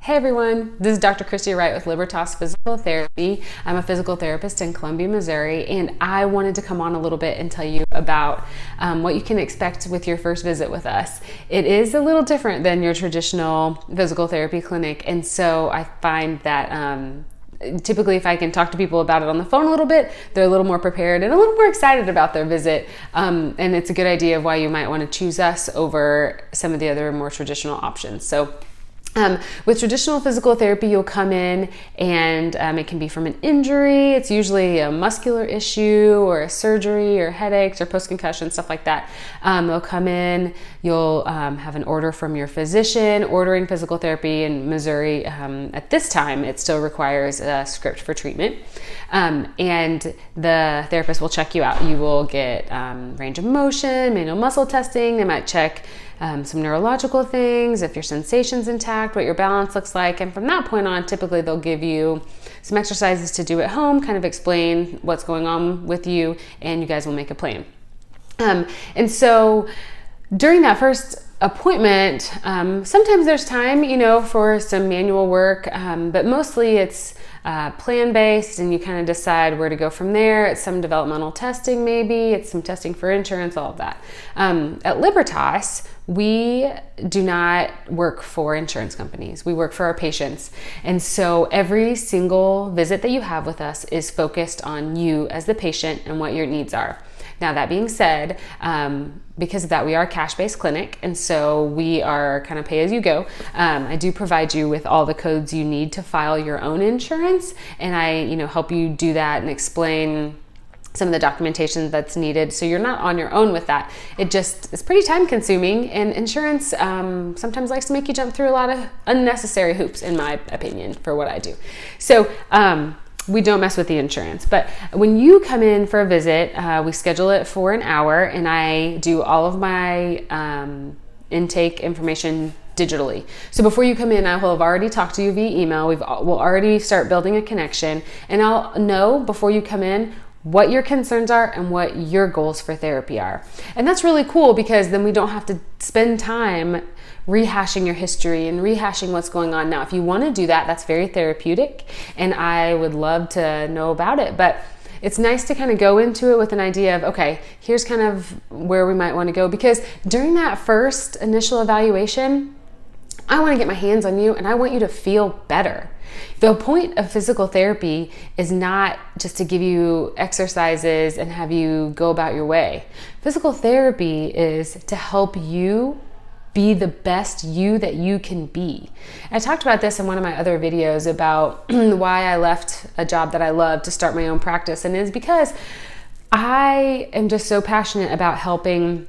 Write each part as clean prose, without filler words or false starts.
Hey everyone, this is Dr. Christy Wright with Libertas Physical Therapy. I'm a physical therapist in Columbia, Missouri, and I wanted to come on a little bit and tell you about what you can expect with your first visit with us. It is a little different than your traditional physical therapy clinic, and so I find that typically if I can talk to people about it on the phone a little bit, they're a little more prepared and a little more excited about their visit, and it's a good idea of why you might want to choose us over some of the other more traditional options. So with traditional physical therapy, you'll come in and it can be from an injury. It's usually a muscular issue or a surgery or headaches or post-concussion, stuff like that. You'll come in, you'll have an order from your physician. Ordering physical therapy in Missouri, at this time, it still requires a script for treatment. And the therapist will check you out. You will get range of motion, manual muscle testing. They might check some neurological things, if your sensation's intact, what your balance looks like. And from that point on, typically they'll give you some exercises to do at home, kind of explain what's going on with you, and you guys will make a plan. And so during that first appointment, sometimes there's time, for some manual work, but mostly it's plan-based, and you kind of decide where to go from there. It's some developmental testing, maybe it's some testing for insurance, all of that. At Libertas, we do not work for insurance companies. We work for our patients. And so every single visit that you have with us is focused on you as the patient and what your needs are. Now, that being said, because of that, we are a cash-based clinic, and so we are kind of pay as you go. I do provide you with all the codes you need to file your own insurance, and I, help you do that and explain some of the documentation that's needed, so you're not on your own with that. It's pretty time consuming, and insurance sometimes likes to make you jump through a lot of unnecessary hoops, in my opinion, for what I do. So we don't mess with the insurance. But when you come in for a visit, we schedule it for an hour, and I do all of my intake information digitally. So before you come in, I will have already talked to you via email. We'll already start building a connection, and I'll know before you come in what your concerns are and what your goals for therapy are. And that's really cool, because then we don't have to spend time rehashing your history and rehashing what's going on. Now, if you want to do that, that's very therapeutic, and I would love to know about it. But it's nice to kind of go into it with an idea of, okay, here's kind of where we might want to go, because during that first initial evaluation, I want to get my hands on you and I want you to feel better. The point of physical therapy is not just to give you exercises and have you go about your way. Physical therapy is to help you be the best you that you can be. I talked about this in one of my other videos about why I left a job that I love to start my own practice, and it's because I am just so passionate about helping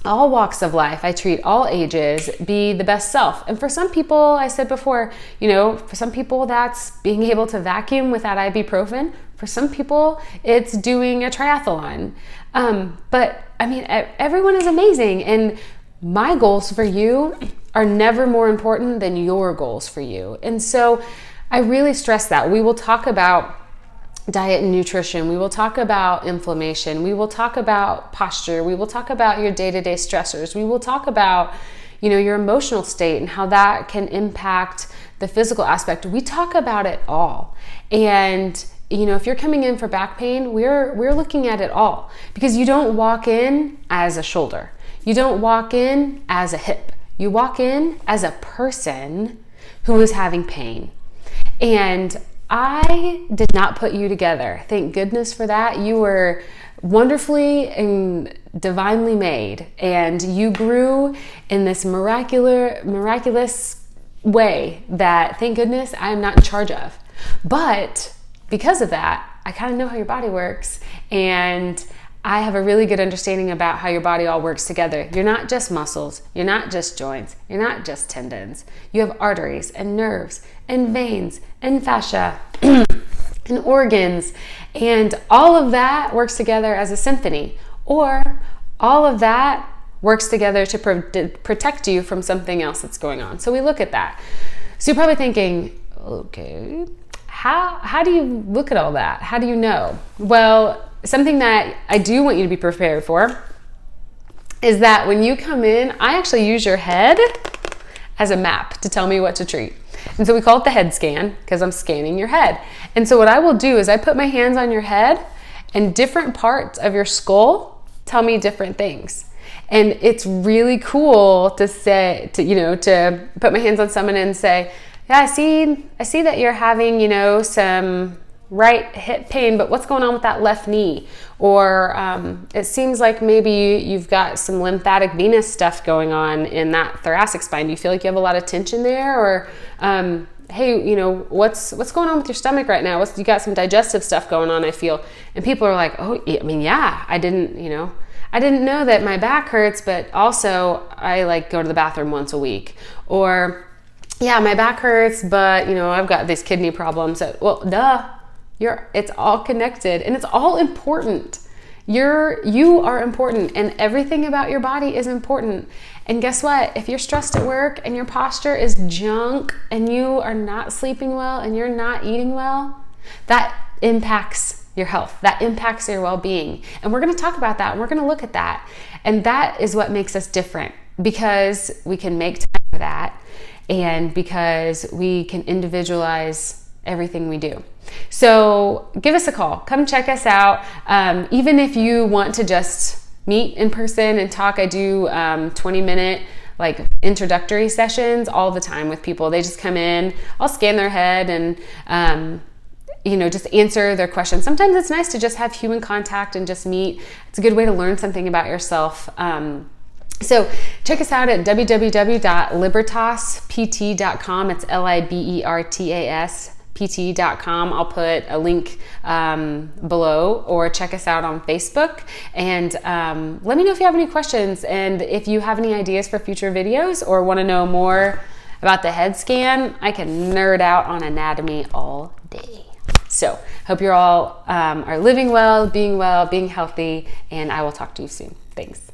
all walks of life. I treat all ages be the best self. And for some people, I said before, for some people that's being able to vacuum without ibuprofen. For some people, it's doing a triathlon. But I mean, everyone is amazing. And my goals for you are never more important than your goals for you. And so I really stress that. We will talk about diet and nutrition. We will talk about inflammation. We will talk about posture. We will talk about your day-to-day stressors. We will talk about, your emotional state and how that can impact the physical aspect. We talk about it all. And if you're coming in for back pain, we're looking at it all, because you don't walk in as a shoulder. You don't walk in as a hip. You walk in as a person who is having pain. And I did not put you together. Thank goodness for that. You were wonderfully and divinely made, and you grew in this miraculous way that, thank goodness, I am not in charge of. But because of that, I kind of know how your body works, and I have a really good understanding about how your body all works together. You're not just muscles. You're not just joints. You're not just tendons. You have arteries and nerves and veins and fascia and organs. And all of that works together as a symphony. Or all of that works together to protect you from something else that's going on. So we look at that. So you're probably thinking, okay, how do you look at all that? How do you know? Well, something that I do want you to be prepared for is that when you come in, I actually use your head has a map to tell me what to treat. And so we call it the head scan because I'm scanning your head. And so what I will do is I put my hands on your head, and different parts of your skull tell me different things. And it's really cool to say, to put my hands on someone and say, yeah, I see that you're having, some right hip pain, but what's going on with that left knee? Or it seems like maybe you've got some lymphatic venous stuff going on in that thoracic spine. Do you feel like you have a lot of tension there? Or hey, what's going on with your stomach right now? You got some digestive stuff going on, I feel. And people are like, oh, I mean, yeah, I didn't know that my back hurts, but also I go to the bathroom once a week. Or yeah, my back hurts, but I've got these kidney problems. Well, duh. It's all connected, and it's all important. You are important, and everything about your body is important. And guess what? If you're stressed at work and your posture is junk and you are not sleeping well and you're not eating well, that impacts your health. That impacts your well-being. And we're going to talk about that, and we're going to look at that. And that is what makes us different, because we can make time for that, and because we can individualize everything we do. So give us a call. Come check us out. Even if you want to just meet in person and talk, I do 20-minute introductory sessions all the time with people. They just come in, I'll scan their head and just answer their questions. Sometimes it's nice to just have human contact and just meet. It's a good way to learn something about yourself. So check us out at www.libertaspt.com. It's LIBERTAS pt.com. I'll put a link below, or check us out on Facebook, and let me know if you have any questions, and if you have any ideas for future videos or want to know more about the head scan. I can nerd out on anatomy all day. So hope you're all are living well, being healthy, and I will talk to you soon. Thanks.